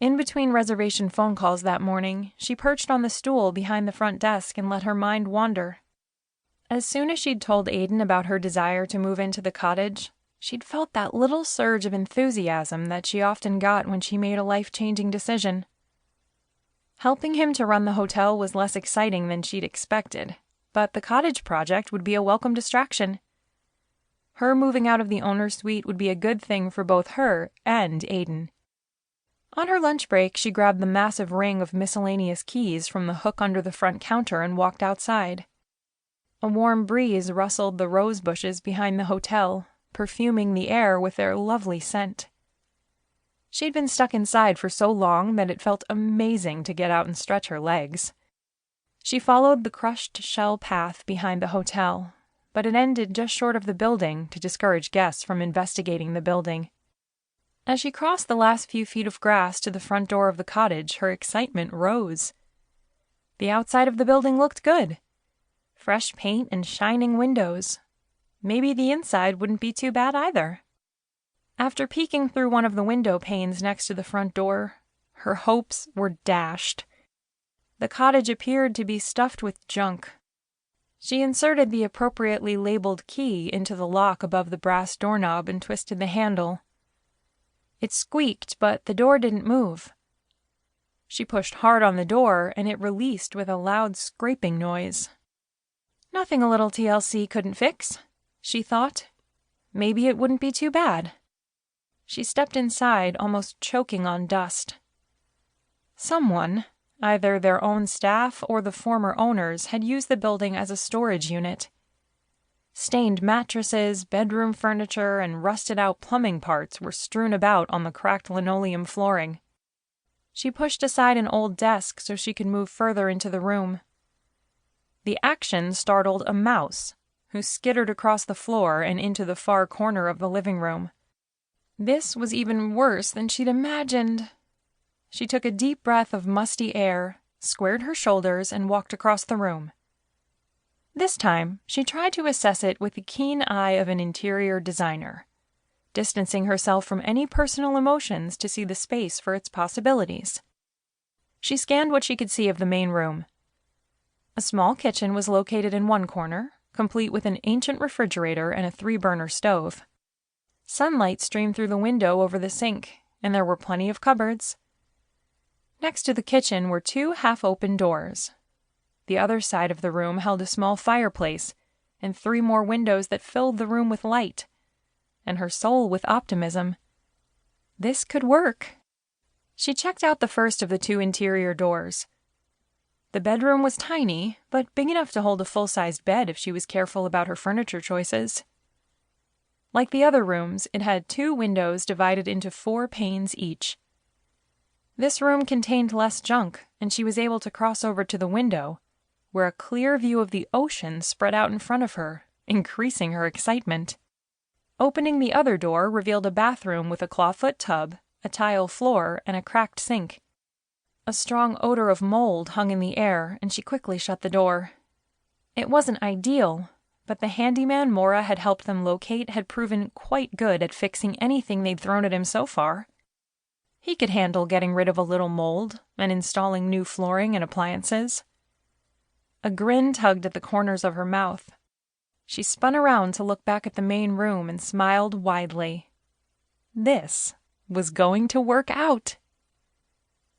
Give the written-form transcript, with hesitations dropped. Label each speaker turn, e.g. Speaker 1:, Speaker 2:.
Speaker 1: In between reservation phone calls that morning, she perched on the stool behind the front desk and let her mind wander. As soon as she'd told Aiden about her desire to move into the cottage, she'd felt that little surge of enthusiasm that she often got when she made a life-changing decision. Helping him to run the hotel was less exciting than she'd expected, but the cottage project would be a welcome distraction. Her moving out of the owner's suite would be a good thing for both her and Aiden. On her lunch break, she grabbed the massive ring of miscellaneous keys from the hook under the front counter and walked outside. A warm breeze rustled the rose bushes behind the hotel, perfuming the air with their lovely scent. She'd been stuck inside for so long that it felt amazing to get out and stretch her legs. She followed the crushed shell path behind the hotel, but it ended just short of the building to discourage guests from investigating the building. As she crossed the last few feet of grass to the front door of the cottage, her excitement rose. The outside of the building looked good. Fresh paint and shining windows. Maybe the inside wouldn't be too bad either. After peeking through one of the window panes next to the front door, her hopes were dashed. The cottage appeared to be stuffed with junk. She inserted the appropriately labeled key into the lock above the brass doorknob and twisted the handle. It squeaked, but the door didn't move. She pushed hard on the door, and it released with a loud scraping noise. Nothing a little TLC couldn't fix, she thought. Maybe it wouldn't be too bad. She stepped inside, almost choking on dust. Someone, either their own staff or the former owners, had used the building as a storage unit. Stained mattresses, bedroom furniture, and rusted-out plumbing parts were strewn about on the cracked linoleum flooring. She pushed aside an old desk so she could move further into the room. The action startled a mouse, who skittered across the floor and into the far corner of the living room. This was even worse than she'd imagined. She took a deep breath of musty air, squared her shoulders, and walked across the room. This time, she tried to assess it with the keen eye of an interior designer, distancing herself from any personal emotions to see the space for its possibilities. She scanned what she could see of the main room. A small kitchen was located in one corner, complete with an ancient refrigerator and a 3-burner stove. Sunlight streamed through the window over the sink, and there were plenty of cupboards. Next to the kitchen were 2 half-open doors. The other side of the room held a small fireplace, and 3 more windows that filled the room with light, and her soul with optimism. This could work. She checked out the first of the 2 interior doors. The bedroom was tiny, but big enough to hold a full-sized bed if she was careful about her furniture choices. Like the other rooms, it had 2 windows divided into 4 panes each. This room contained less junk, and she was able to cross over to the window, where a clear view of the ocean spread out in front of her, increasing her excitement. Opening the other door revealed a bathroom with a clawfoot tub, a tile floor, and a cracked sink. A strong odor of mold hung in the air, and she quickly shut the door. It wasn't ideal, but the handyman Maura had helped them locate had proven quite good at fixing anything they'd thrown at him so far. He could handle getting rid of a little mold and installing new flooring and appliances. A grin tugged at the corners of her mouth. She spun around to look back at the main room and smiled widely. This was going to work out.